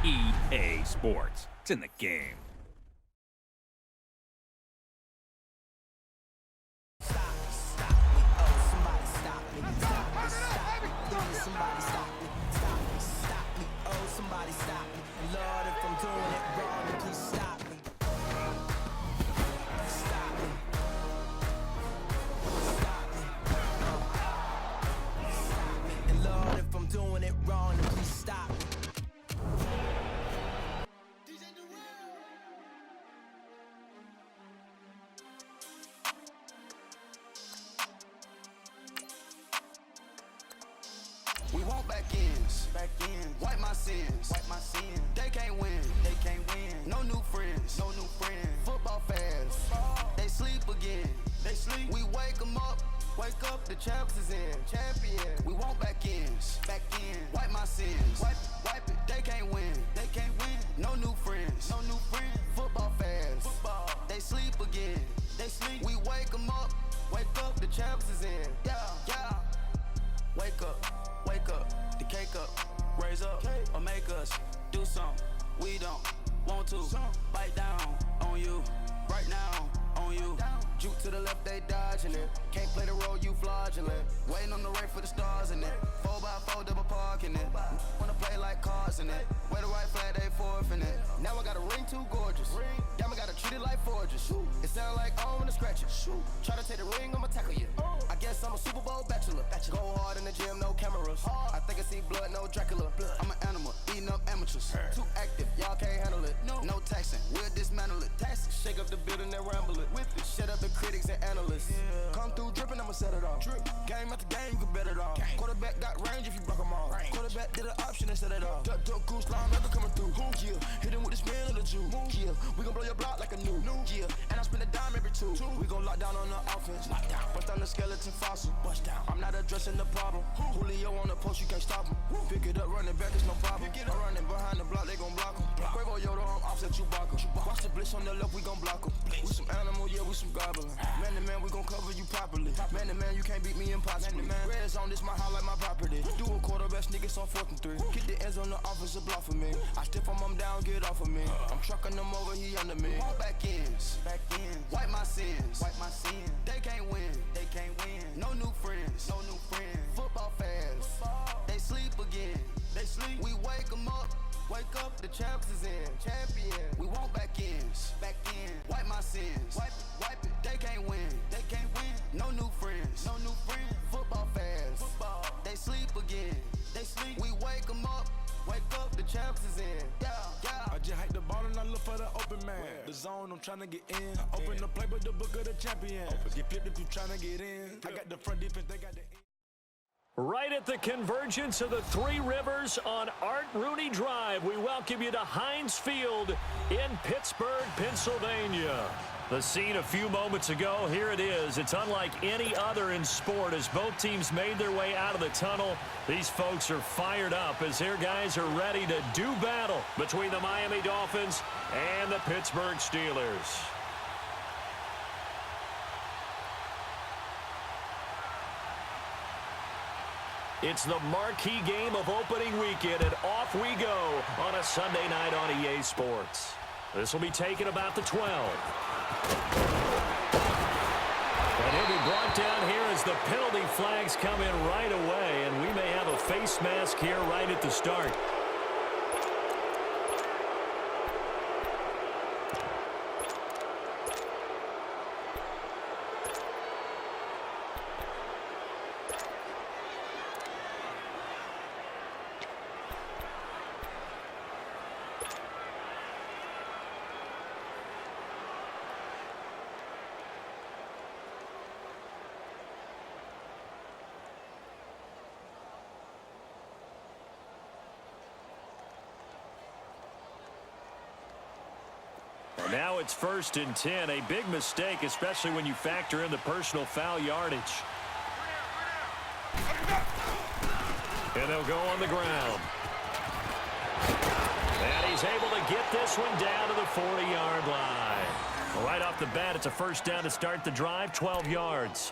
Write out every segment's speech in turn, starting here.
EA Sports. It's in the game. Somebody stop me. Lord, if I'm doing it wrong, please stop me. Stop me. Stop me. Stop me. And Lord, if I'm doing it wrong, please stop me. We want back ends, wipe my sins, They can't win, No new friends, Football fans, they sleep again, We wake 'em up, the champs is in, We want back ends, wipe my sins, wipe it. They can't win, No new friends, Football fans, they sleep again, We wake 'em up, the champs is in, yeah. Wake up, the cake up, raise up, or make us do something we don't want to. Bite down on you, right now on you. Juke to the left, they dodging it. Can't play the role, you fraudulent. Waiting on the rain for the stars in it. 4x4 double parking it. Wanna play like cars in it. Wear the white flag, they forfeit it. Now I got a ring too gorgeous. Damn, I gotta treat it like forges. It sound like I wanna scratch it. Try to take the ring, I'ma tackle you. I guess I'm a Super Bowl bachelor. Go hard in the gym, no cameras. I think I see blood, no Dracula. I'm an animal, eating up amateurs. Too active, y'all can't handle it. No taxing, we'll dismantle it. Shake up the building and ramble it. Whip it, shut up the critics and analysts. Come through dripping, I'ma set it off. Game after game, you can bet it off. Quarterback got range if you block 'em off. Quarterback did an option and set it off. Duck, goose, linebacker coming through. Yeah, hit him with the spin of the Jew. Yeah, we gon' blow your block like a new. Yeah, and I spend a dime every two. We gon' lock down on the offense. Bust down the skeleton fossil. I'm not addressing the problem. Julio on the post, you can't stop him. Pick it up, running back, it's no problem. I'm running behind the block, they gon' block him. Quavo Yoda, I'm offset Chewbacca. Watch the blitz on the left, we gon' block him. We some animal, yeah, we some goblin. Man to man, we gon' cover you properly. Man to man, you can't beat me impossibly. Red zone, this my highlight, my property. Do a quarterback sneak, it's on 4th and 3. Get the ends on the offensive block for me. I stiff him, I'm down, get off of me. I'm trucking them over, he under me. Back ends, wipe my sins, They can't win, No new friends, Football fans, they sleep again, We wake 'em up, the champs is in, We want back ends, wipe my sins, wipe it. They can't win, No new friends, Football fans, they sleep again, We wake 'em up, the champs is in, yeah. I just hike the ball and I look for the open man. The zone, I'm tryna get in. Open the playbook, the book of the champion. Get flipped if you tryna get in. I got the front defense, they got the Right at the convergence of the Three Rivers on Art Rooney Drive, we welcome you to Heinz Field in Pittsburgh, Pennsylvania. The scene a few moments ago, here it is. It's unlike any other in sport as both teams made their way out of the tunnel. These folks are fired up as their guys are ready to do battle between the Miami Dolphins and the Pittsburgh Steelers. It's the marquee game of opening weekend, and off we go on a Sunday night on EA Sports. This will be taken about the 12. And he'll be brought down here as the penalty flags come in right away, and we may have a face mask here right at the start. Now it's 1st and 10, a big mistake, especially when you factor in the personal foul yardage. And they'll go on the ground. And he's able to get this one down to the 40-yard line. Right off the bat, it's a first down to start the drive, 12 yards.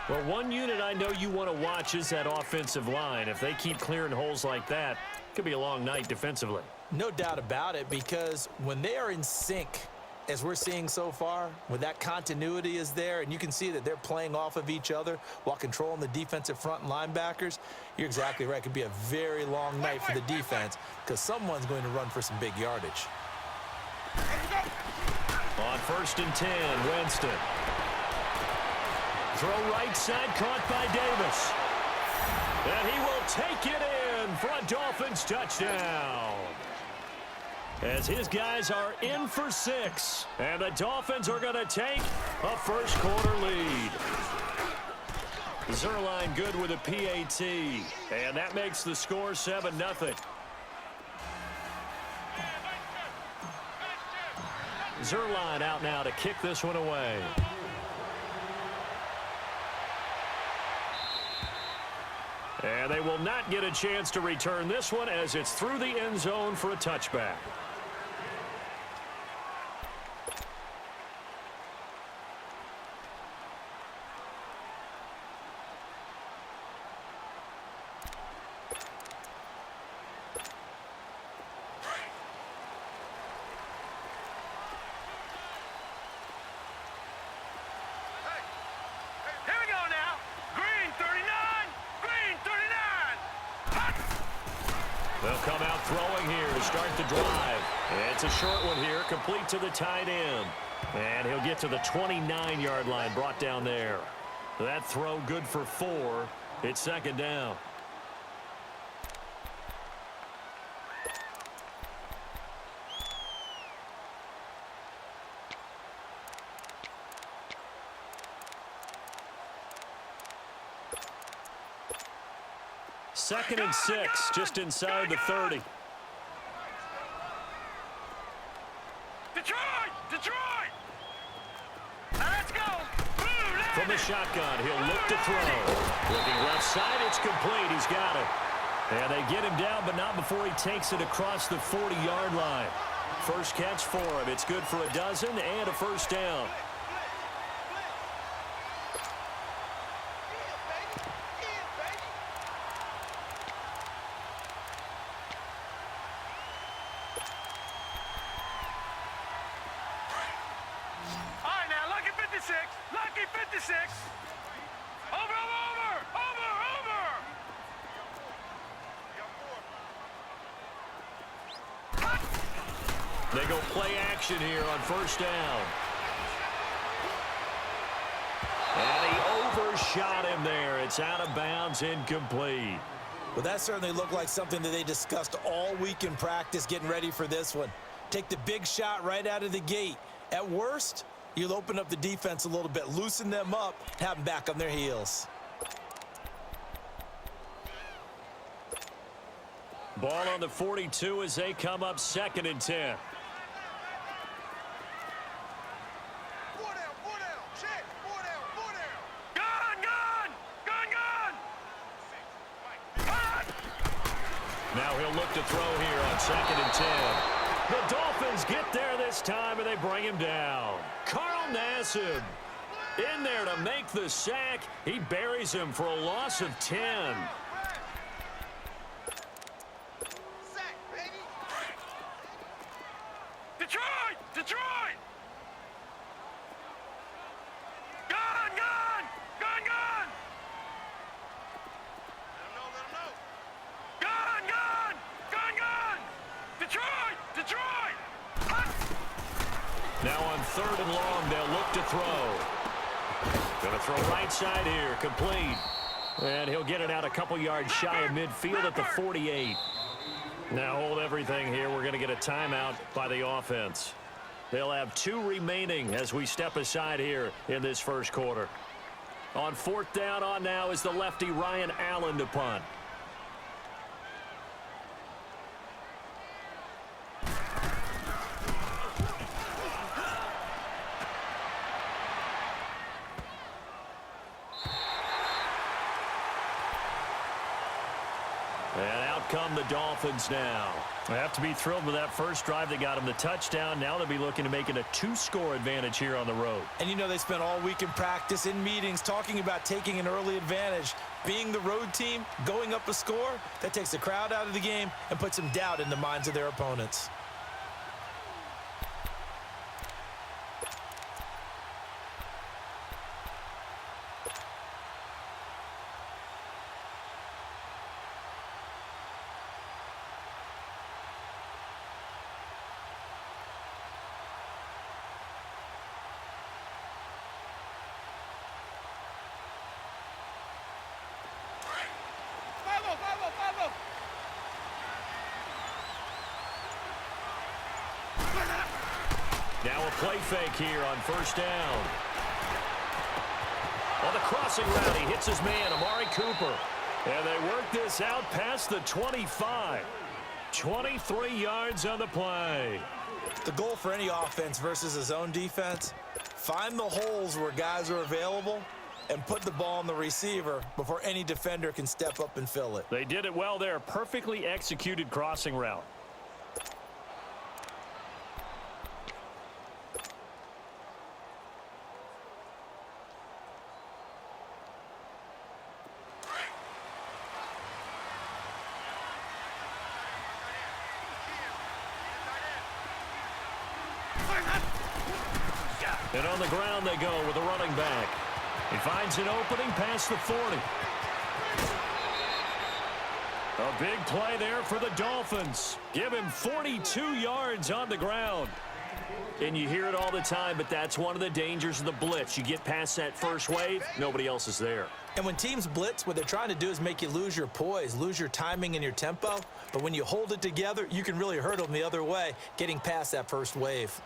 Well, one unit I know you want to watch is that offensive line. If they keep clearing holes like that, it could be a long night defensively. No doubt about it, because when they are in sync, as we're seeing so far, when that continuity is there and you can see that they're playing off of each other while controlling the defensive front and linebackers, you're exactly right. It could be a very long night for the defense because someone's going to run for some big yardage. On 1st and 10, Winston. Throw right side, caught by Davis. And he will take it in for a Dolphins touchdown. As his guys are in for 6. And the Dolphins are going to take a first quarter lead. Zerline good with a PAT. And that makes the score 7-0. Zerline out now to kick this one away. And they will not get a chance to return this one as it's through the end zone for a touchback. They'll come out throwing here to start the drive. It's a short one here, complete to the tight end. And he'll get to the 29-yard line, brought down there. That throw good for 4. It's 2nd down. Second and 6, just inside the 30. Detroit! Now let's go! From the shotgun, he'll look to throw. Looking left side, it's complete. He's got it. And they get him down, but not before he takes it across the 40-yard line. First catch for him. It's good for a dozen and a first down. Lucky 56. Over. They go play action here on first down. And he overshot him there. It's out of bounds, incomplete. Well, that certainly looked like something that they discussed all week in practice getting ready for this one. Take the big shot right out of the gate. At worst, you'll open up the defense a little bit, loosen them up, have them back on their heels. Ball on the 42 as they come up 2nd and 10. Now he'll look to throw here on 2nd and 10. The Dolphins get there this time, and they bring him down. Carl Nassib in there to make the sack. He buries him for a loss of 10. Detroit! Gun! Detroit! Now on 3rd and long, they'll look to throw. Going to throw right side here, complete. And he'll get it out a couple yards shy of midfield at the 48. Now hold everything here. We're going to get a timeout by the offense. They'll have 2 remaining as we step aside here in this first quarter. On 4th down on now is the lefty Ryan Allen to punt. And out come the Dolphins now. They have to be thrilled with that first drive that got them the touchdown. Now they'll be looking to make it a 2-score advantage here on the road. And you know they spent all week in practice, in meetings, talking about taking an early advantage. Being the road team, going up a score, that takes the crowd out of the game and puts some doubt in the minds of their opponents. Now a play fake here on first down. On the crossing route, he hits his man, Amari Cooper. And they work this out past the 25. 23 yards on the play. The goal for any offense versus a zone defense, find the holes where guys are available and put the ball on the receiver before any defender can step up and fill it. They did it well there. Perfectly executed crossing route. And on the ground they go with a running back. He finds an opening past the 40. A big play there for the Dolphins. Give him 42 yards on the ground. And you hear it all the time, but that's one of the dangers of the blitz. You get past that first wave, nobody else is there. And when teams blitz, what they're trying to do is make you lose your poise, lose your timing and your tempo. But when you hold it together, you can really hurt them the other way, getting past that first wave.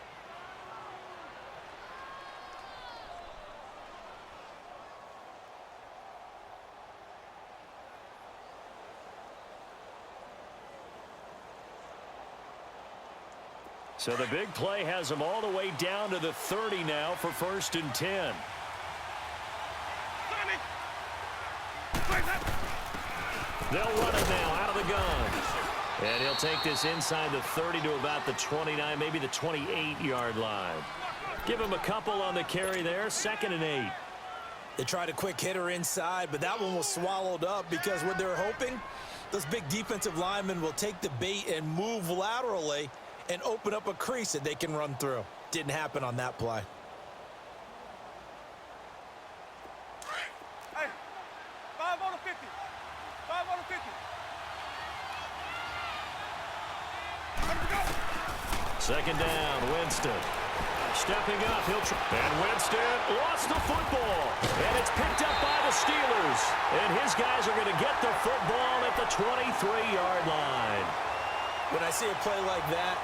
So the big play has them all the way down to the 30 now for 1st and 10. They'll run it now out of the gun. And he'll take this inside the 30 to about the 29, maybe the 28-yard line. Give him a couple on the carry there, 2nd and 8. They tried a quick hitter inside, but that one was swallowed up because what they're hoping, those big defensive linemen will take the bait and move laterally and open up a crease that they can run through. Didn't happen on that play. Hey, 5 on the 50. 5 on the 50. Second down, Winston. Stepping up, and Winston lost the football. And it's picked up by the Steelers. And his guys are going to get the football at the 23-yard line. When I see a play like that,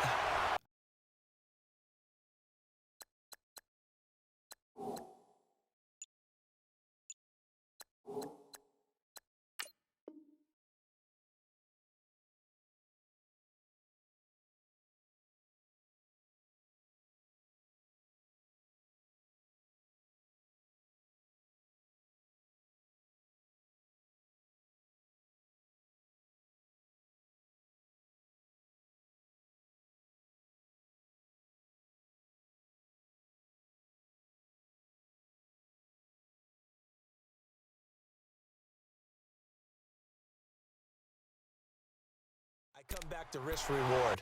I come back to risk reward.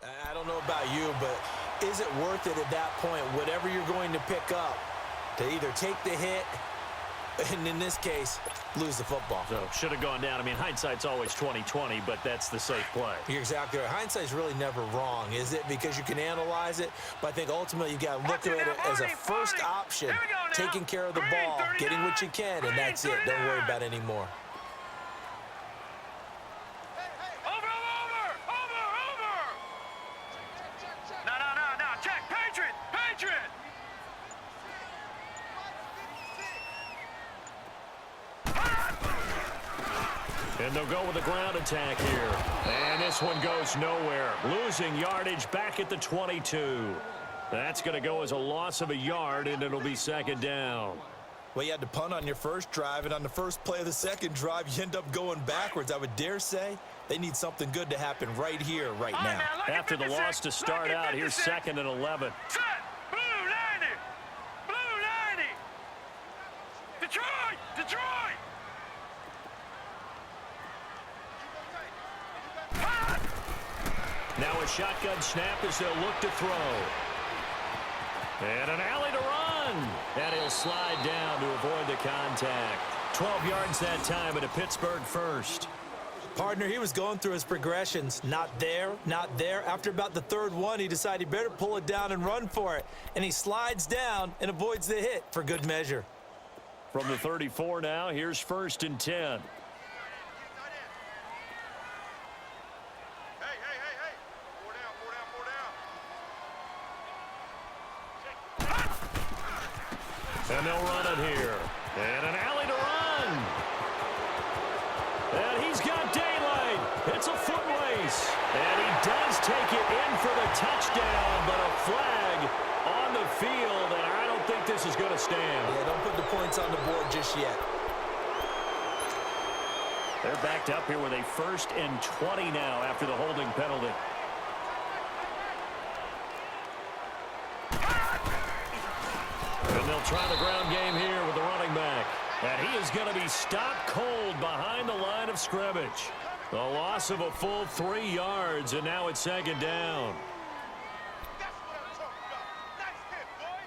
I don't know about you, but is it worth it at that point, whatever you're going to pick up, to either take the hit and, in this case, lose the football? So should have gone down. I mean, hindsight's always 20/20, but that's the safe play. You're exactly right. Hindsight's really never wrong, is it? Because you can analyze it, but I think ultimately you got to look at it as a first option, taking care of the ball, getting what you can, and that's it. Don't worry about it anymore. And they'll go with a ground attack here. And this one goes nowhere. Losing yardage back at the 22. That's going to go as a loss of a yard, and it'll be second down. Well, you had to punt on your first drive, and on the first play of the second drive, you end up going backwards. I would dare say they need something good to happen right here, right now. After the loss to start out, here's 2nd and 11. Set. Blue 90. Blue 90. Detroit. Detroit. Now a shotgun snap as they'll look to throw. And an alley to run. And he'll slide down to avoid the contact. 12 yards that time at a Pittsburgh first. Partner, he was going through his progressions. Not there, not there. After about the third one, he decided he better pull it down and run for it. And he slides down and avoids the hit for good measure. From the 34 now, here's 1st and 10. And they'll run it here. And an alley to run. And he's got daylight. It's a foot race. And he does take it in for the touchdown, but a flag on the field, and I don't think this is going to stand. Yeah, don't put the points on the board just yet. They're backed up here with a 1st and 20 now after the holding penalty. And they'll try the ground game here with the running back. And he is going to be stopped cold behind the line of scrimmage. The loss of a full 3 yards, and now it's 2nd down. That's what I'm talking about. Nice hit, boy.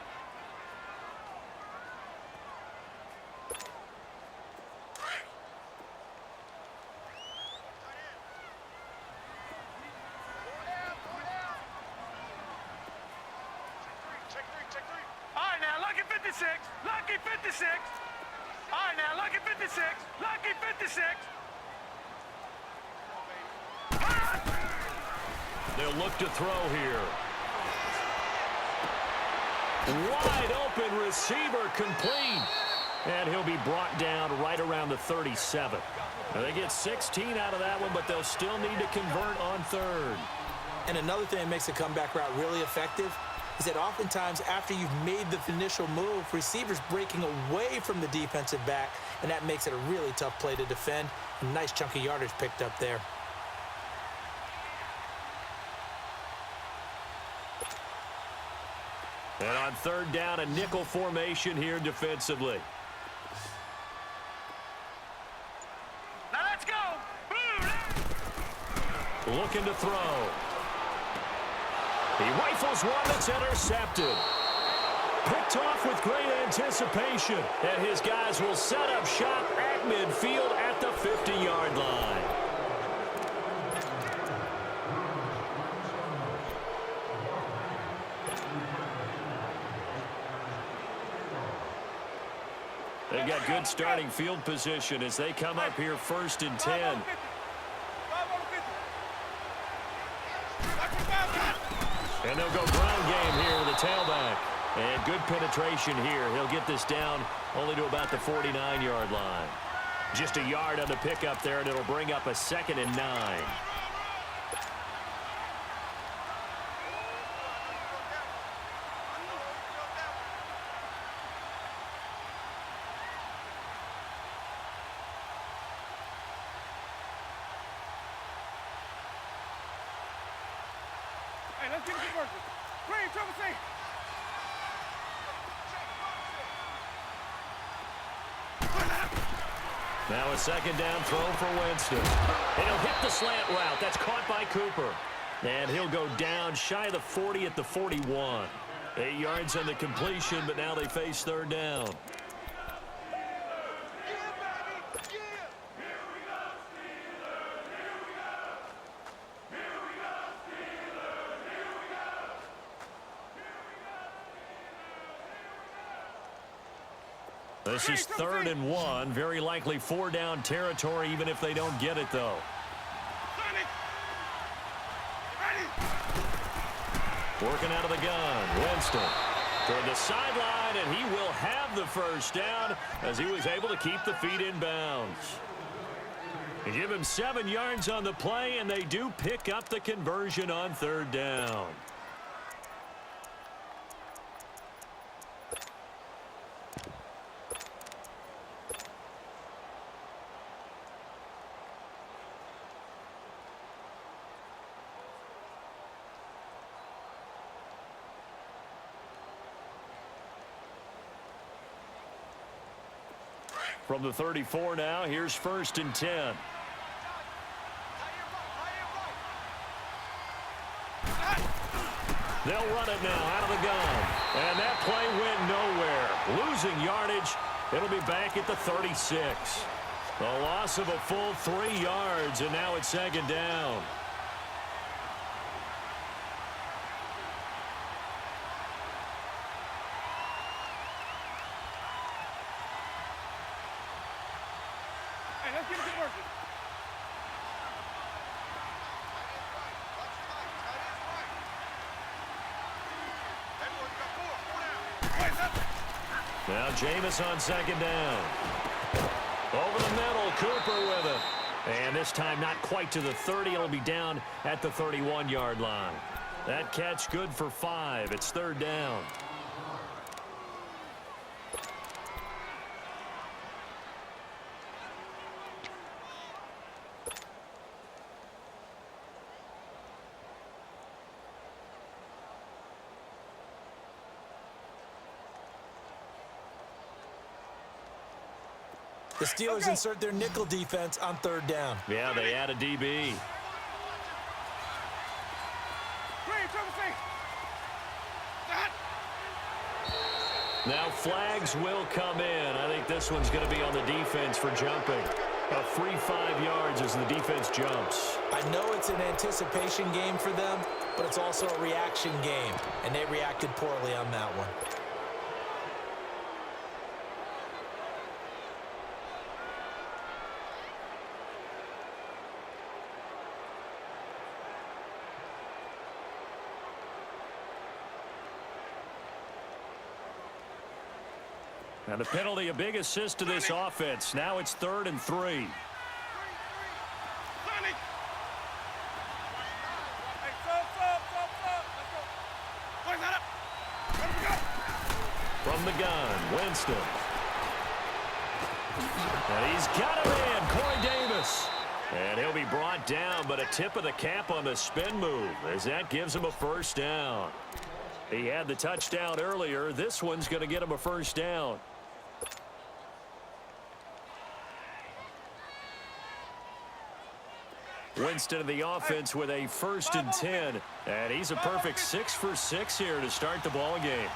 Check three. All right, now, lucky 56. Lucky 56. All right, now, lucky 56. Lucky 56. They'll look to throw here. Wide open receiver complete. And he'll be brought down right around the 37. Now they get 16 out of that one, but they'll still need to convert on 3rd. And another thing that makes a comeback route really effective is that oftentimes after you've made the initial move, receivers breaking away from the defensive back, and that makes it a really tough play to defend. A nice chunk of yardage picked up there. And on 3rd down, a nickel formation here defensively. Now let's go. Blue. Looking to throw. He rifles one that's intercepted. Picked off with great anticipation. And his guys will set up shop at midfield at the 50-yard line. They've got good starting field position as they come up here 1st and 10. And they'll go ground game here with a tailback. And good penetration here. He'll get this down only to about the 49-yard line. Just a yard on the pickup there, and it'll bring up a 2nd and 9. Hey, let's get it converted. Green, trouble safe. Now a 2nd down throw for Winston. And he'll hit the slant route. That's caught by Cooper. And he'll go down shy of the 40 at the 41. 8 yards on the completion, but now they face 3rd down. This is 3rd and 1. Very likely 4-down territory, even if they don't get it, though. Working out of the gun. Winston toward the sideline, and he will have the 1st down as he was able to keep the feet in bounds. They give him 7 yards on the play, and they do pick up the conversion on 3rd down. From the 34 now, here's 1st and 10. They'll run it now out of the gun. And that play went nowhere. Losing yardage. It'll be back at the 36. A loss of a full 3 yards, and now it's 2nd down. Hey, let's get it working. Now Jameis on 2nd down. Over the middle, Cooper with it. And this time not quite to the 30. It'll be down at the 31-yard line. That catch good for 5. It's 3rd down. The Steelers insert their nickel defense on 3rd down. Yeah, they add a DB. Now flags will come in. I think this one's going to be on the defense for jumping. A free 5 yards as the defense jumps. I know it's an anticipation game for them, but it's also a reaction game, and they reacted poorly on that one. And the penalty, a big assist to this offense. Now it's 3rd and 3. From the gun, Winston. And he's got him in, Corey Davis. And he'll be brought down, but a tip of the cap on the spin move as that gives him a 1st down. He had the touchdown earlier. This one's going to get him a 1st down. Winston in the offense with a 1st and 10. And he's a perfect 6 for 6 here to start the ball game.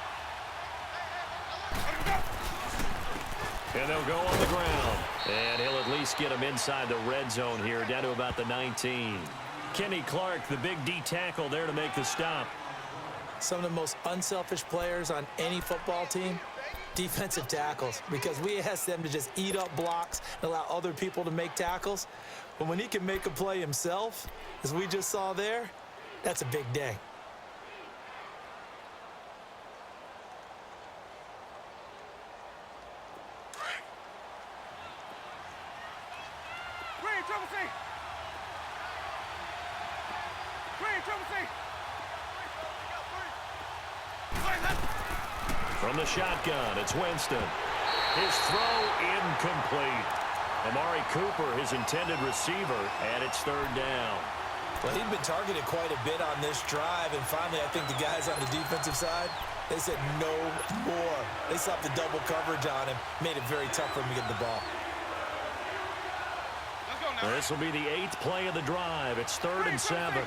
And they'll go on the ground. And he'll at least get him inside the red zone here, down to about the 19. Kenny Clark, the big D tackle there to make the stop. Some of the most unselfish players on any football team, defensive tackles, because we ask them to just eat up blocks and allow other people to make tackles. But when he can make a play himself, as we just saw there, that's a big day. From the shotgun, it's Winston. His throw incomplete. Amari Cooper, his intended receiver, and it's 3rd down. Well, he'd been targeted quite a bit on this drive, and finally I think the guys on the defensive side, they said no more. They slapped the double coverage on him, made it very tough for him to get the ball. This will be the 8th play of the drive. It's 3rd and 7.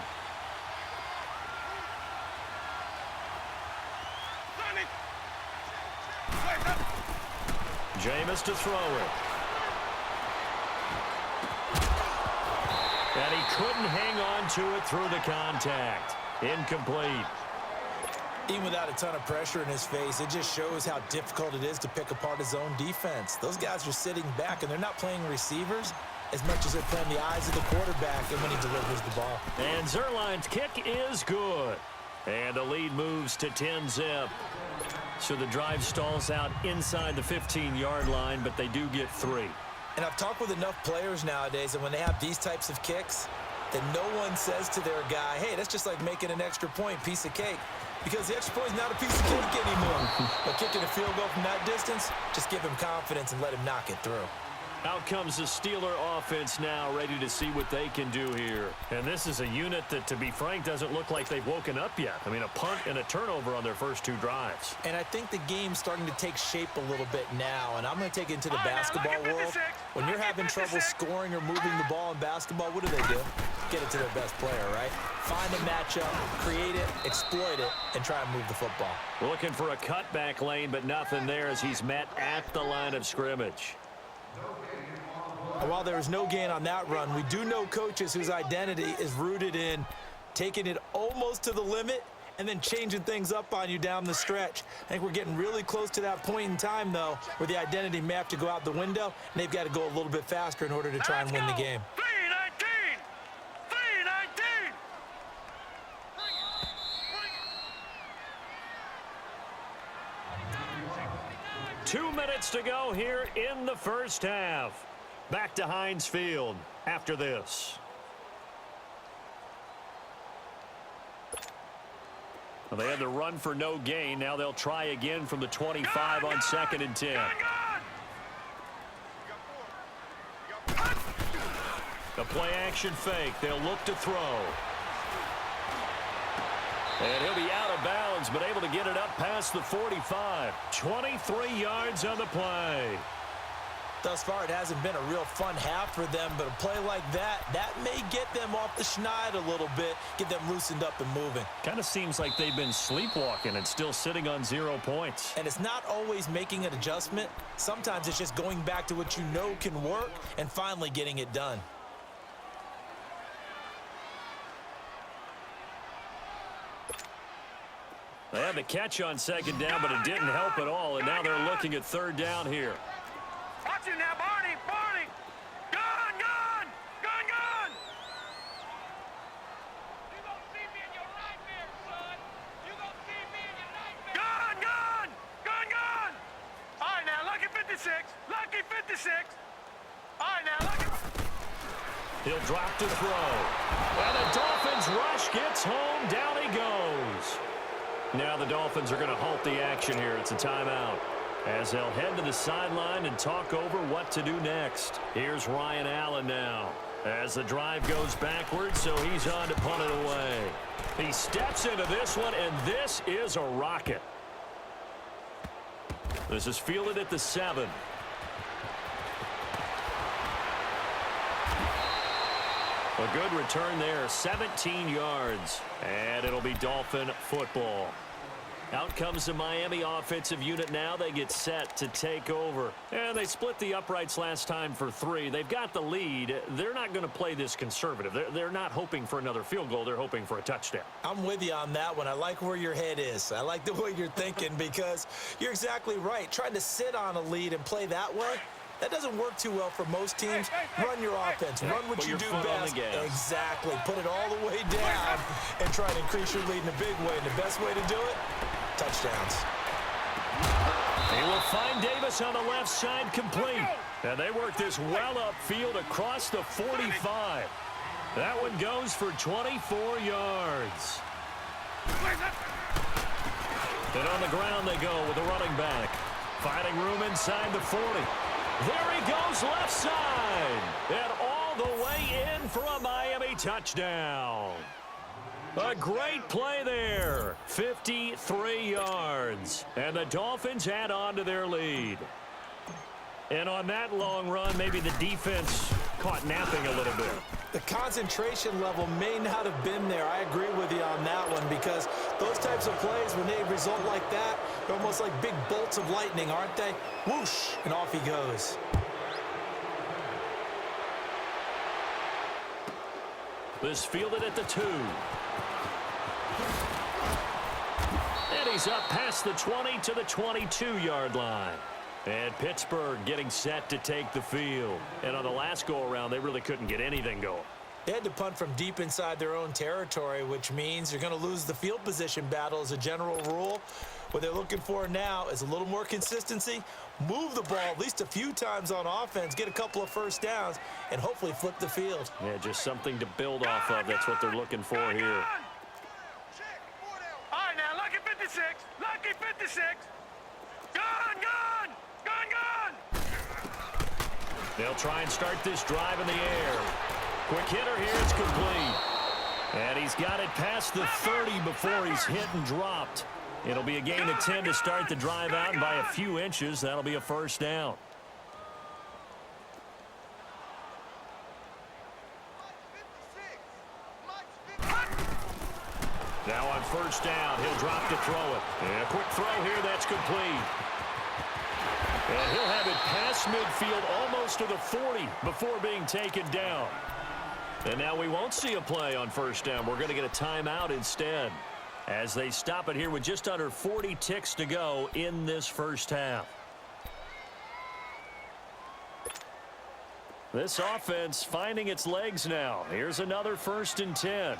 Jameis to throw it. And he couldn't hang on to it through the contact. Incomplete. Even without a ton of pressure in his face, it just shows how difficult it is to pick apart his own defense. Those guys are sitting back, and they're not playing receivers as much as they're playing the eyes of the quarterback and when he delivers the ball. And Zerline's kick is good. And the lead moves to 10-zip. So the drive stalls out inside the 15-yard line, but they do get 3. And I've talked with enough players nowadays, and when they have these types of kicks, that no one says to their guy, hey, that's just like making an extra point, piece of cake. Because the extra point is not a piece of cake anymore. But kicking a field goal from that distance, just give him confidence and let him knock it through. Out comes the Steeler offense now, ready to see what they can do here. And this is a unit that, to be frank, doesn't look like they've woken up yet. I mean, a punt and a turnover on their first 2 drives. And I think the game's starting to take shape a little bit now. And I'm going to take it into the basketball world. When you're having trouble scoring or moving the ball in basketball, what do? Get it to their best player, right? Find a matchup, create it, exploit it, and try and move the football. We're looking for a cutback lane, but nothing there as he's met at the line of scrimmage. And while there is no gain on that run, we do know coaches whose identity is rooted in taking it almost to the limit and then changing things up on you down the stretch. I think we're getting really close to that point in time, though, where the identity may have to go out the window, and they've got to go a little bit faster in order to try and win the game. 319! 319! 2 minutes to go here in the first half. Back to Heinz Field after this. Well, they had the run for no gain. Now they'll try again from the 25 on 2nd and 10. The play action fake. They'll look to throw. And he'll be out of bounds, but able to get it up past the 45. 23 yards on the play. Thus far, it hasn't been a real fun half for them, but a play like that may get them off the schneid a little bit, get them loosened up and moving. Kind of seems like they've been sleepwalking and still sitting on 0 points. And it's not always making an adjustment. Sometimes it's just going back to what you know can work and finally getting it done. They had the catch on 2nd down, but it didn't help at all, and now they're looking at 3rd down here. Watch it now, Barney! Barney! Gone! Gone! Gone! Gone! You gonna see me in your nightmare, son! You gonna see me in your nightmare! Gone! Gone! Gone! Gone! All right, now, lucky 56! Lucky 56! All right, now, lucky... He'll drop to throw. And the Dolphins rush gets home. Down he goes. Now the Dolphins are going to halt the action here. It's a timeout, as they'll head to the sideline and talk over what to do next. Here's Ryan Allen now, as the drive goes backwards, so he's on to punt it away. He steps into this one, and this is a rocket. This is fielded at the 7. A good return there, 17 yards, and it'll be Dolphin football. Out comes the Miami offensive unit now. They get set to take over. And they split the uprights last time for 3. They've got the lead. They're not going to play this conservative. They're not hoping for another field goal. They're hoping for a touchdown. I'm with you on that one. I like where your head is. I like the way you're thinking because you're exactly right. Trying to sit on a lead and play that way, that doesn't work too well for most teams. Run your offense. Run what you do best. Exactly. Put it all the way down and try to increase your lead in a big way. And the best way to do it, touchdowns. They will find Davis on the left side complete. And they work this well upfield across the 45. That one goes for 24 yards. And on the ground they go with the running back. Finding room inside the 40. There he goes left side. And all the way in for a Miami touchdown. A great play there. 53 yards. And the Dolphins add on to their lead. And on that long run, maybe the defense caught napping a little bit. The concentration level may not have been there. I agree with you on that one because those types of plays, when they result like that, they're almost like big bolts of lightning, aren't they? Whoosh, and off he goes. This fielded at the 2. And he's up past the 20 to the 22-yard line. And Pittsburgh getting set to take the field. And on the last go-around, they really couldn't get anything going. They had to punt from deep inside their own territory, which means you're going to lose the field position battle as a general rule. What they're looking for now is a little more consistency, move the ball at least a few times on offense, get a couple of first downs, and hopefully flip the field. Yeah, just something to build off of. That's what they're looking for here. All right, now, lucky 56. Lucky 56. Gun, gun, gun, gun. They'll try and start this drive in the air. Quick hitter here, it's complete. And he's got it past the 30 before he's hit and dropped. It'll be a gain of 10 to start the drive out, and by a few inches, that'll be a first down. Now on first down, he'll drop to throw it. And a quick throw here, that's complete. And he'll have it past midfield almost to the 40 before being taken down. And now we won't see a play on first down. We're going to get a timeout instead as they stop it here with just under 40 ticks to go in this first half. This offense finding its legs now. Here's another 1st and 10. Gun,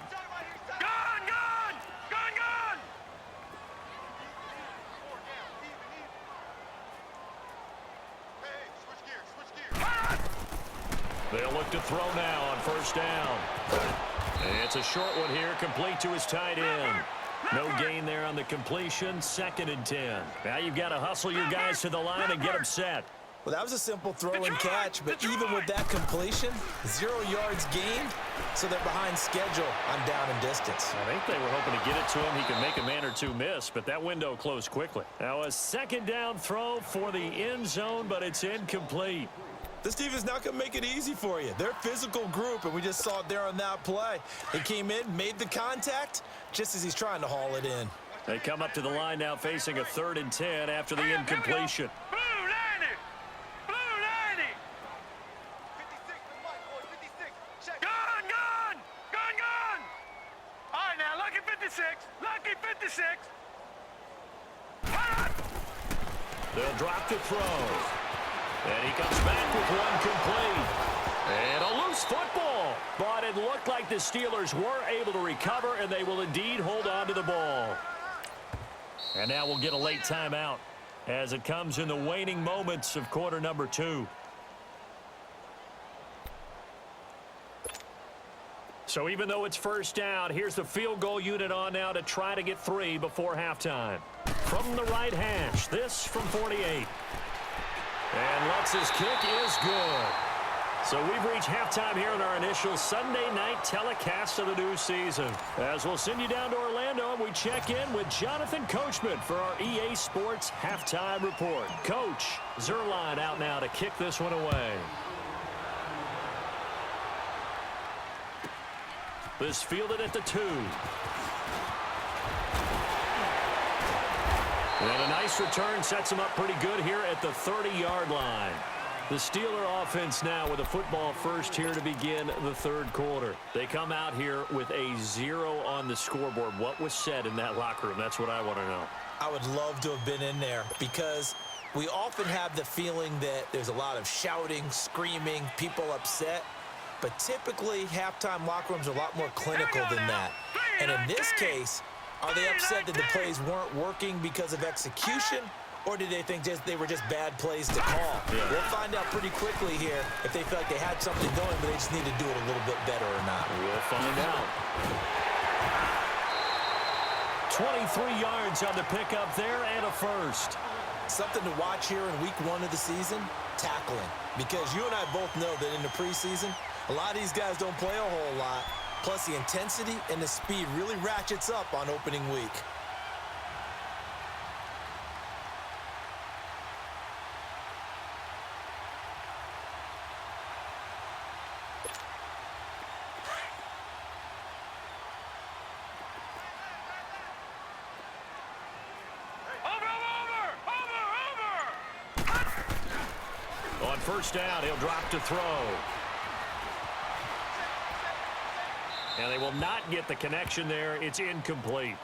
gun, gun, gun. They'll look to throw now on first down. And it's a short one here, complete to his tight end. No gain there on the completion, 2nd and 10. Now you've got to hustle your guys to the line and get them set. Well, that was a simple throw and catch, but even with that completion, 0 yards gained, so they're behind schedule on down and distance. I think they were hoping to get it to him. He could make a man or two miss, but that window closed quickly. Now a 2nd down throw for the end zone, but it's incomplete. This defense not going to make it easy for you. They're a physical group, and we just saw it there on that play. He came in, made the contact, just as he's trying to haul it in. They come up to the line now facing a 3rd and 10 after the incompletion. Blue 90. Blue 90. 56. Gun, gun, gun, gun. All right, now, lucky 56. Lucky 56. They'll drop to throw. And he comes back with one complete. And a loose football. But it looked like the Steelers were able to recover, and they will indeed hold on to the ball. And now we'll get a late timeout as it comes in the waning moments of quarter number 2. So even though it's first down, here's the field goal unit on now to try to get 3 before halftime. From the right hash, this from 48. And Lutz's kick is good. So we've reached halftime here in our initial Sunday night telecast of the new season. As we'll send you down to Orlando, and we check in with Jonathan Coachman for our EA Sports Halftime Report. Coach, Zerline out now to kick this one away. This fielded at the 2. And a nice return sets him up pretty good here at the 30-yard line. The Steeler offense now with a football first here to begin the 3rd quarter. They come out here with a 0 on the scoreboard. What was said in that locker room? That's what I want to know. I would love to have been in there because we often have the feeling that there's a lot of shouting, screaming, people upset. But typically, halftime locker rooms are a lot more clinical than that. And in this case, are they upset that the plays weren't working because of execution, or did they think they were just bad plays to call? Yeah. We'll find out pretty quickly here if they feel like they had something going, but they just need to do it a little bit better or not. We'll find out. 23 yards on the pickup there and a first. Something to watch here in week 1 of the season, tackling. Because you and I both know that in the preseason, a lot of these guys don't play a whole lot. Plus, the intensity and the speed really ratchets up on opening week. On first down, he'll drop to throw. And they will not get the connection there. It's incomplete.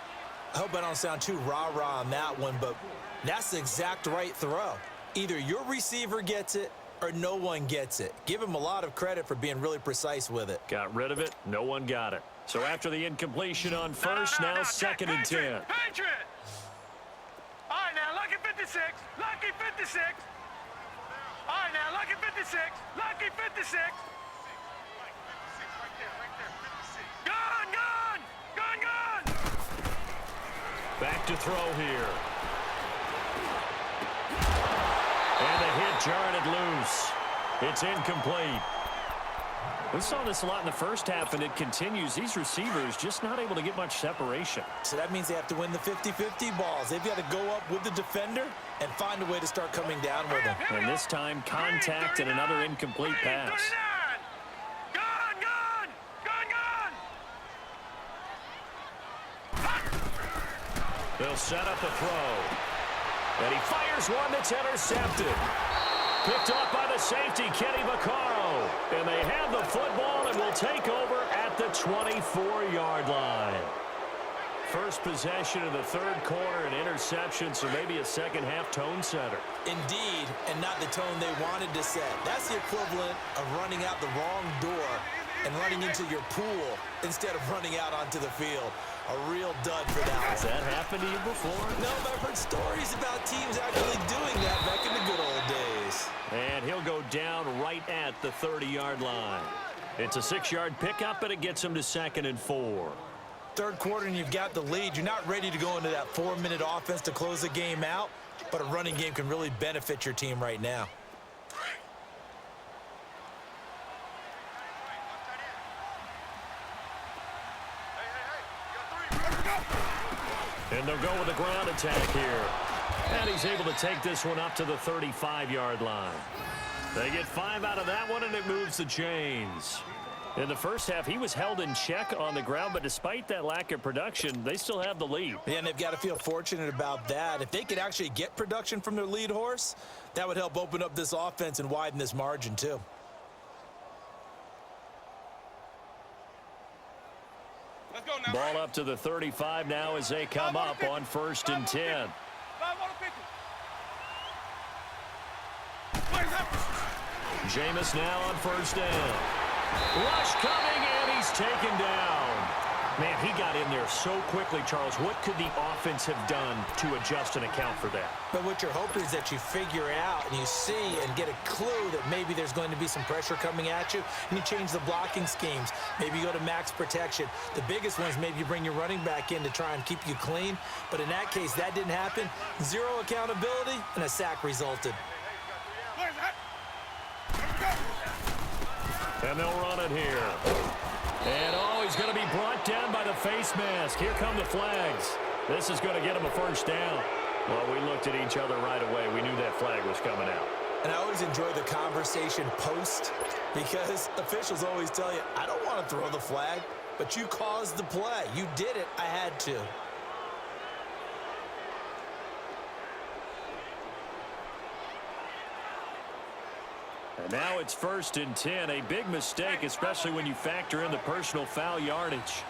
I hope I don't sound too rah-rah on that one, but that's the exact right throw. Either your receiver gets it or no one gets it. Give him a lot of credit for being really precise with it. Got rid of it. No one got it. So after the incompletion on first, now 2nd and 10. Patriot! 56. Lucky 56. All right, now, lucky 56. Lucky 56. Gone, gone. Gone, gone. Back to throw here. And the hit jarred it loose. It's incomplete. We saw this a lot in the first half, and it continues. These receivers just not able to get much separation. So that means they have to win the 50-50 balls. They've got to go up with the defender and find a way to start coming down with them. And this time, contact and another incomplete pass. Gone, gone. Gone, gone. They'll set up a throw. And he fires one that's intercepted. Picked off by the safety, Kenny Vaccaro. And they have the football and will take over at the 24-yard line. First possession of the third quarter, an interception, so maybe a second-half tone setter. Indeed, and not the tone they wanted to set. That's the equivalent of running out the wrong door and running into your pool instead of running out onto the field. A real dud for that Has that happened to you before? No, but I've heard stories about teams actually doing that back in the good old days. And he'll go down right at the 30-yard line. It's a 6-yard pickup, and it gets him to 2nd and 4. Third quarter, and you've got the lead. You're not ready to go into that 4-minute offense to close the game out, but a running game can really benefit your team right now. And they'll go with a ground attack here. And he's able to take this one up to the 35-yard line. They get 5 out of that one, and it moves the chains. In the first half, he was held in check on the ground, but despite that lack of production, they still have the lead. Yeah, and they've got to feel fortunate about that. If they could actually get production from their lead horse, that would help open up this offense and widen this margin, too. Ball up to the 35 now as they come up on 1st and 10. Jameis now on 1st down. Rush coming, and he's taken down. Man, he got in there so quickly, Charles. What could the offense have done to adjust and account for that? But what you're hoping is that you figure out and you see and get a clue that maybe there's going to be some pressure coming at you, and you change the blocking schemes. Maybe you go to max protection. The biggest one is maybe you bring your running back in to try and keep you clean. But in that case, that didn't happen. Zero accountability, and a sack resulted. And they'll run it here. And, oh, he's going to be brought down by the face mask. Here come the flags. This is going to get him a 1st down. Well, we looked at each other right away. We knew that flag was coming out. And I always enjoy the conversation post because officials always tell you, I don't want to throw the flag, but you caused the play. You did it. I had to. And now it's 1st and 10. A big mistake, especially when you factor in the personal foul yardage.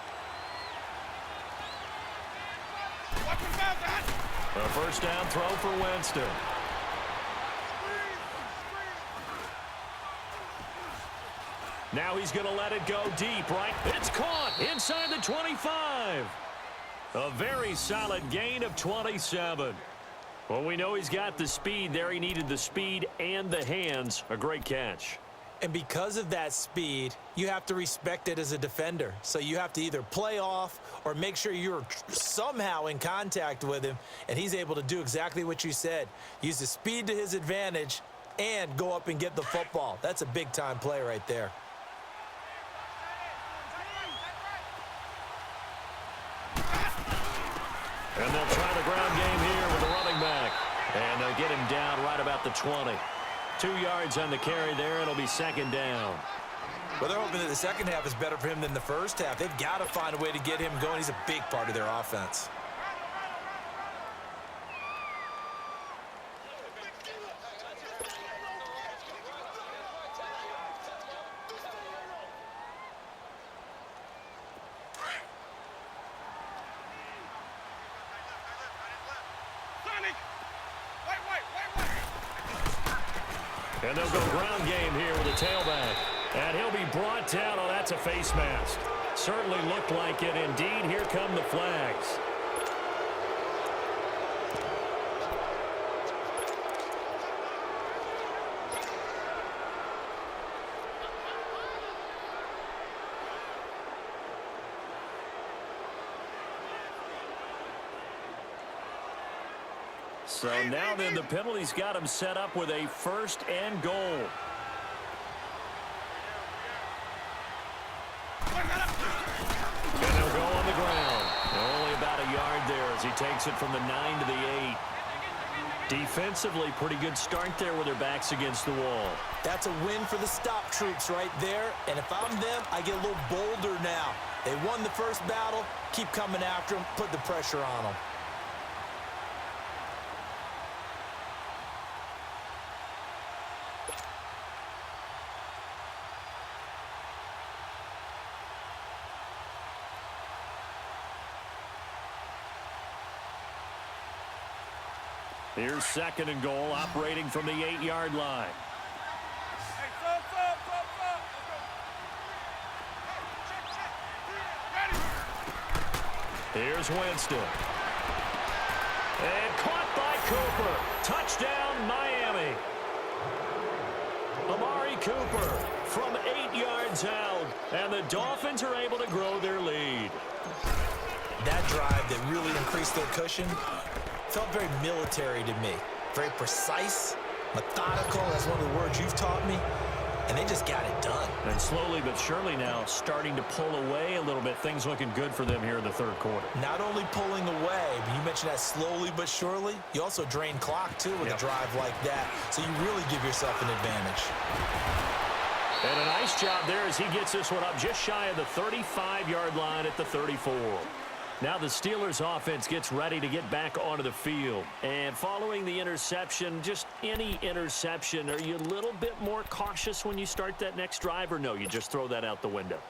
A 1st down throw for Winston. Now he's going to let it go deep, right? It's caught inside the 25. A very solid gain of 27. Well, we know he's got the speed there. He needed the speed and the hands. A great catch. And because of that speed, you have to respect it as a defender. So you have to either play off or make sure you're somehow in contact with him, and he's able to do exactly what you said. Use the speed to his advantage and go up and get the football. That's a big-time play right there. And they'll try the ground game here with the running back. And they'll get him down right about the 20. 2 yards on the carry there. It'll be 2nd down. Well, they're hoping that the second half is better for him than the first half. They've got to find a way to get him going. He's a big part of their offense. And they'll go ground game here with a tailback. And he'll be brought down. Oh, that's a face mask. Certainly looked like it. Indeed, here come the flags. So now then the penalty's got him set up with a 1st and goal. And he'll go on the ground. Only about a yard there as he takes it from the 9 to the 8. Defensively, pretty good start there with their backs against the wall. That's a win for the stop troops right there. And if I'm them, I get a little bolder now. They won the first battle. Keep coming after them. Put the pressure on them. Here's 2nd and goal, operating from the 8-yard line. Here's Winston. And caught by Cooper. Touchdown, Miami. Amari Cooper from 8 yards out. And the Dolphins are able to grow their lead. That drive that really increased their cushion felt very military to me. Very precise, methodical. That's one of the words you've taught me. And they just got it done. And slowly but surely now starting to pull away a little bit. Things looking good for them here in the 3rd quarter. Not only pulling away, but you mentioned that slowly but surely. You also drain clock, too, with a drive like that. So you really give yourself an advantage. And a nice job there as he gets this one up just shy of the 35-yard line at the 34. Now the Steelers offense gets ready to get back onto the field. And following the interception, just any interception, are you a little bit more cautious when you start that next drive, or no, you just throw that out the window?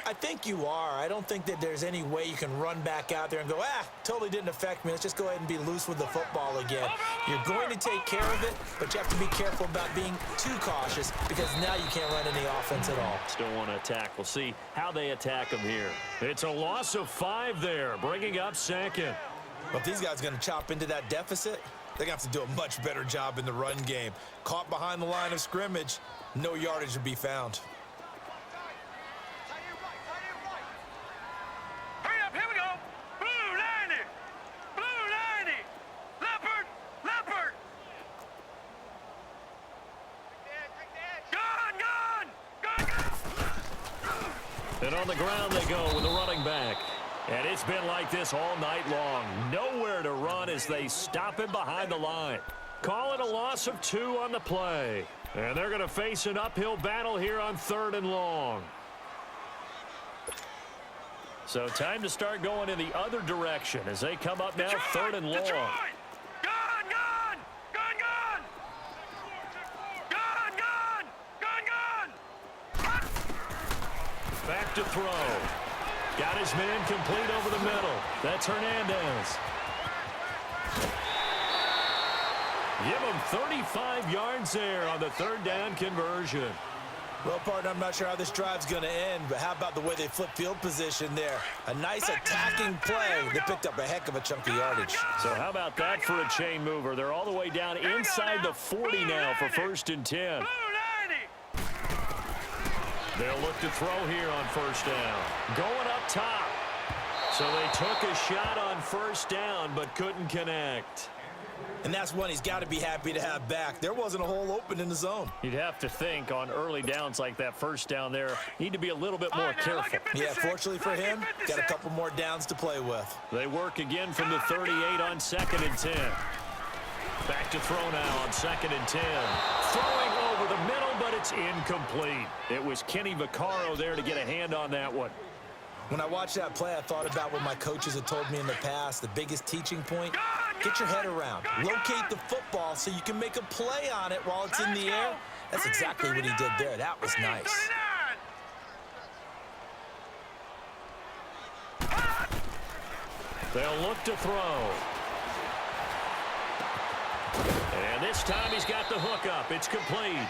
I think you are. I don't think that there's any way you can run back out there and go, totally didn't affect me. Let's just go ahead and be loose with the football again. You're going to take care of it, but you have to be careful about being too cautious because now you can't run any offense at all. Still want to attack. We'll see how they attack them here. It's a loss of 5 there, bringing up 2nd. Well, if these guys are going to chop into that deficit, they're going to have to do a much better job in the run game. Caught behind the line of scrimmage, no yardage to be found. And on the ground they go with the running back. And it's been like this all night long. Nowhere to run as they stop him behind the line. Call it a loss of 2 on the play. And they're going to face an uphill battle here on 3rd and long. So time to start going in the other direction as they come up now, Detroit, 3rd and long. Detroit! Gun, gun! Gun, gun! Gun, gun! Gun, gun! Back to throw. Got his man complete over the middle. That's Hernandez. Give him 35 yards there on the 3rd down conversion. Well, partner, I'm not sure how this drive's going to end, but how about the way they flip field position there? A nice attacking play that picked up a heck of a chunk of yardage. So how about that for a chain mover? They're all the way down inside the 40 now for 1st and 10. They'll look to throw here on 1st down. Going up top. So they took a shot on 1st down, but couldn't connect. And that's one he's got to be happy to have back. There wasn't a hole open in the zone. You'd have to think on early downs like that 1st down there, need to be a little bit more careful. Yeah, fortunately for him, got a couple more downs to play with. They work again from the 38 on 2nd and 10. Back to throw now on 2nd and 10. Throwing over the middle, but it's incomplete. It was Kenny Vaccaro there to get a hand on that one. When I watched that play, I thought about what my coaches had told me in the past. The biggest teaching point, get your head around. Locate the football so you can make a play on it while it's in the air. That's exactly what he did there. That was nice. They'll look to throw. And this time he's got the hook up. It's complete.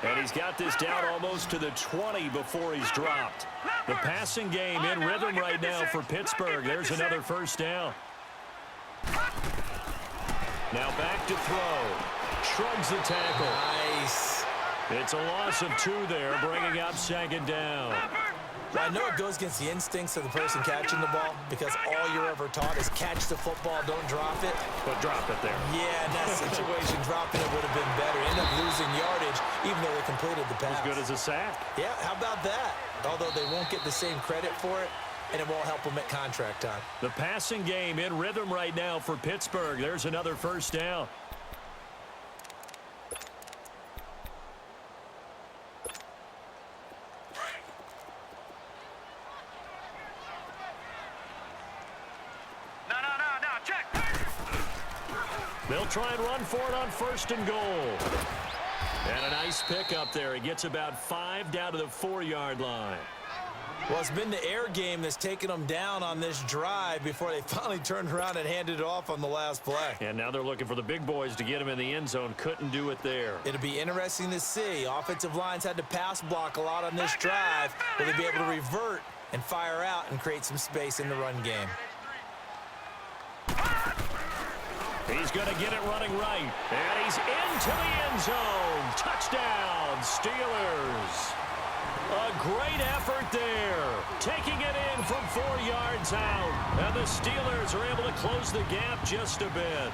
And he's got this down almost to the 20 before he's dropped. The passing game in rhythm right now for Pittsburgh. There's another 1st down. Now back to throw. Shrugs the tackle. Nice. It's a loss of 2 there, bringing up 2nd down. Well, I know it goes against the instincts of the person catching the ball because all you're ever taught is catch the football, don't drop it. But drop it there. Yeah, in that situation, dropping it would have been better. End up losing yardage, even though they completed the pass. As good as a sack. Yeah, how about that? Although they won't get the same credit for it, and it won't help them at contract time. The passing game in rhythm right now for Pittsburgh. There's another first down. No, check. They'll try and run for it on 1st and goal. And a nice pick up there. He gets about 5 down to the 4-yard line. Well, it's been the air game that's taken them down on this drive before they finally turned around and handed it off on the last play. And now they're looking for the big boys to get him in the end zone. Couldn't do it there. It'll be interesting to see. Offensive lines had to pass block a lot on this drive. Will they be able to revert and fire out and create some space in the run game? He's going to get it running right. And he's into the end zone. Touchdown, Steelers. A great effort there. Taking it in from 4 yards out. And the Steelers are able to close the gap just a bit.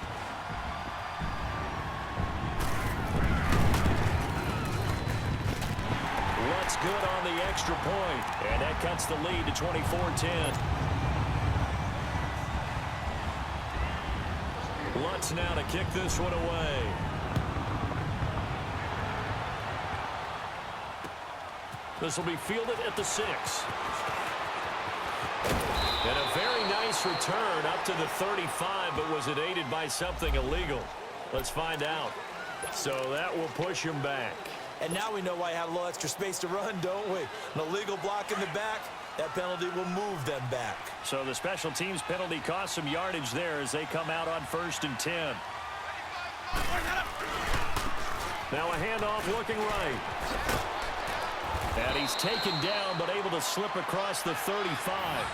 What's good on the extra point? And that cuts the lead to 24-10. Lutz now to kick this one away. This will be fielded at the 6. And a very nice return up to the 35, but was it aided by something illegal? Let's find out. So that will push him back. And now we know why he had a little extra space to run, don't we? An illegal block in the back. That penalty will move them back. So the special teams penalty cost some yardage there as they come out on 1st and 10. Now a handoff looking right. And he's taken down but able to slip across the 35.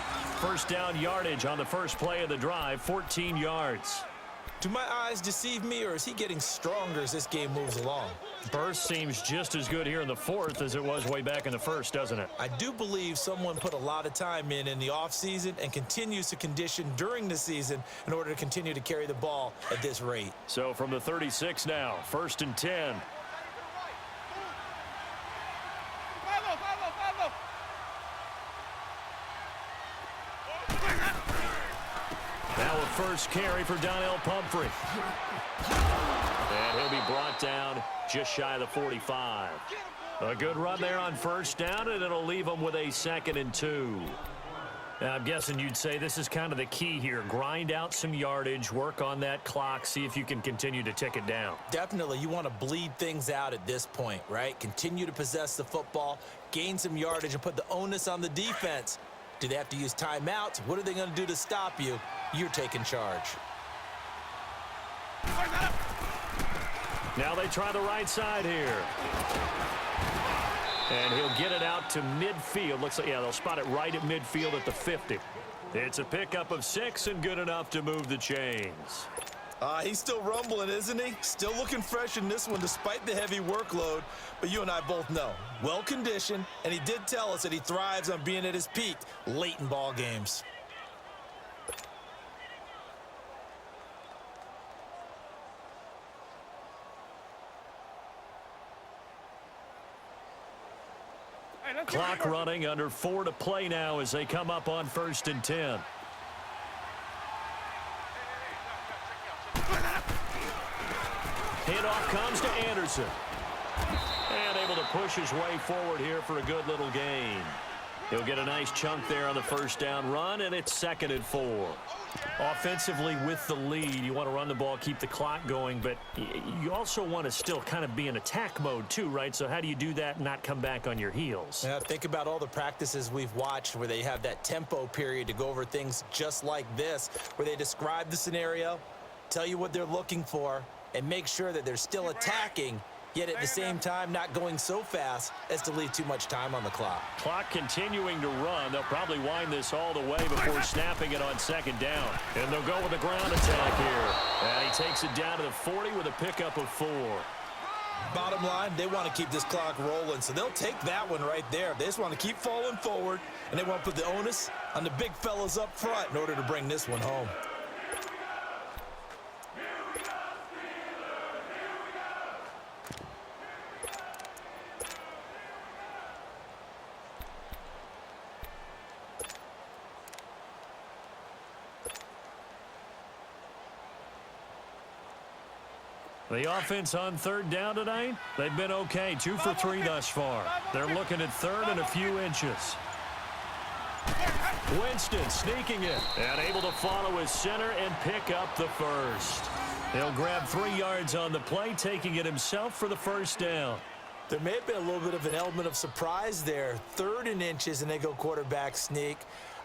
First down yardage on the first play of the drive, 14 yards. Do my eyes deceive me, or is he getting stronger as this game moves along? Burst seems just as good here in the 4th as it was way back in the 1st, doesn't it? I do believe someone put a lot of time in the offseason and continues to condition during the season in order to continue to carry the ball at this rate. So from the 36 now, 1st and 10. Now a first carry for Donnell Pumphrey. And he'll be brought down just shy of the 45. A good run there on first down, and it'll leave them with a 2nd and 2. Now, I'm guessing you'd say this is kind of the key here. Grind out some yardage, work on that clock, see if you can continue to tick it down. Definitely, you want to bleed things out at this point, right? Continue to possess the football, gain some yardage, and put the onus on the defense. Do they have to use timeouts? What are they going to do to stop you? You're taking charge. Now they try the right side here. And he'll get it out to midfield. Looks like, yeah, they'll spot it right at midfield at the 50. It's a pickup of 6 and good enough to move the chains. He's still rumbling, isn't he? Still looking fresh in this one despite the heavy workload. But you and I both know, well-conditioned, and he did tell us that he thrives on being at his peak late in ball games. Clock running, under 4 to play now as they come up on 1st and 10. Handoff comes to Anderson. And able to push his way forward here for a good little gain. He'll get a nice chunk there on the first down run, and it's 2nd and 4. Offensively with the lead, you want to run the ball, keep the clock going, but you also want to still kind of be in attack mode too, right? So how do you do that and not come back on your heels? Yeah, think about all the practices we've watched where they have that tempo period to go over things just like this, where they describe the scenario, tell you what they're looking for, and make sure that they're still attacking, yet at the same time not going so fast as to leave too much time on the clock. Clock continuing to run. They'll probably wind this all the way before snapping it on 2nd down. And they'll go with a ground attack here. And he takes it down to the 40 with a pickup of 4. Bottom line, they want to keep this clock rolling, so they'll take that one right there. They just want to keep falling forward, and they want to put the onus on the big fellas up front in order to bring this one home. The offense on third down tonight, they've been okay, 2 for 3 thus far. They're looking at third and a few inches. Winston sneaking it and able to follow his center and pick up the first. He'll grab 3 yards on the play, taking it himself for the first down. There may have been a little bit of an element of surprise there. 3rd and inches, and they go quarterback sneak.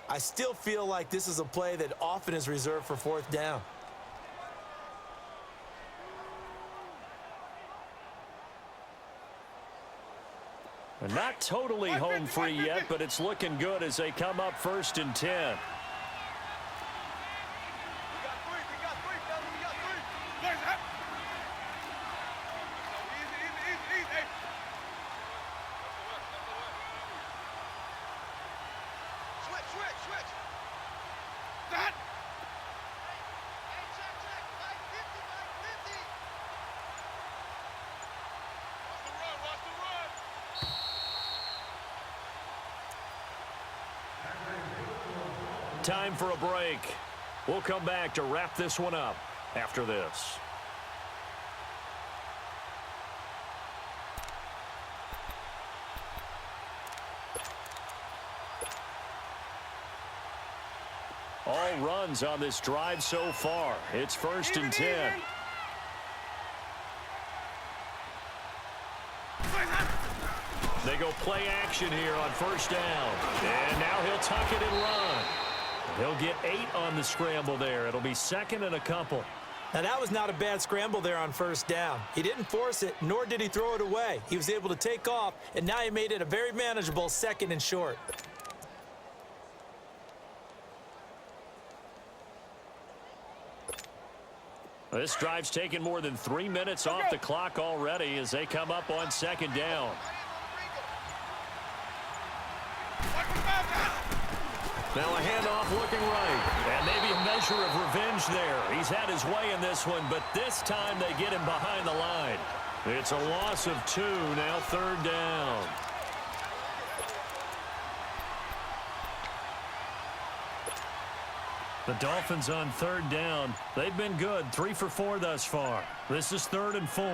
I still feel like this is a play that often is reserved for 4th down. Not totally home free yet, but it's looking good as they come up 1st and 10. Time for a break. We'll come back to wrap this one up after this. All runs on this drive so far. It's 1st and 10. They go play action here on 1st down. And now he'll tuck it and run. He'll get 8 on the scramble there. It'll be 2nd and a couple. Now, that was not a bad scramble there on 1st down. He didn't force it, nor did he throw it away. He was able to take off, and now he made it a very manageable 2nd and short. This drive's taken more than 3 minutes off the clock already as they come up on 2nd down. Now a handoff looking right, and maybe a measure of revenge there. He's had his way in this one, but this time they get him behind the line. It's a loss of 2, now 3rd down. The Dolphins on 3rd down. They've been good, 3 for 4 thus far. This is 3rd and 4.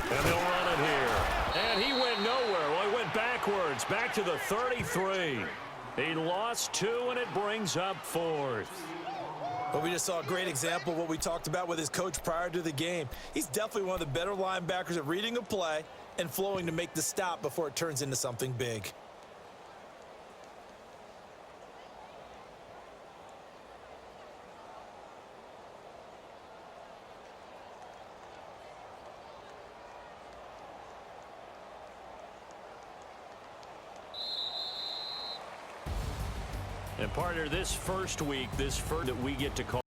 And they'll run it here. And he went nowhere. Well, he went backwards, back to the 33. He lost 2, and it brings up 4th. But we just saw a great example of what we talked about with his coach prior to the game. He's definitely one of the better linebackers at reading a play and flowing to make the stop before it turns into something big. And partner, this first week, that we get to call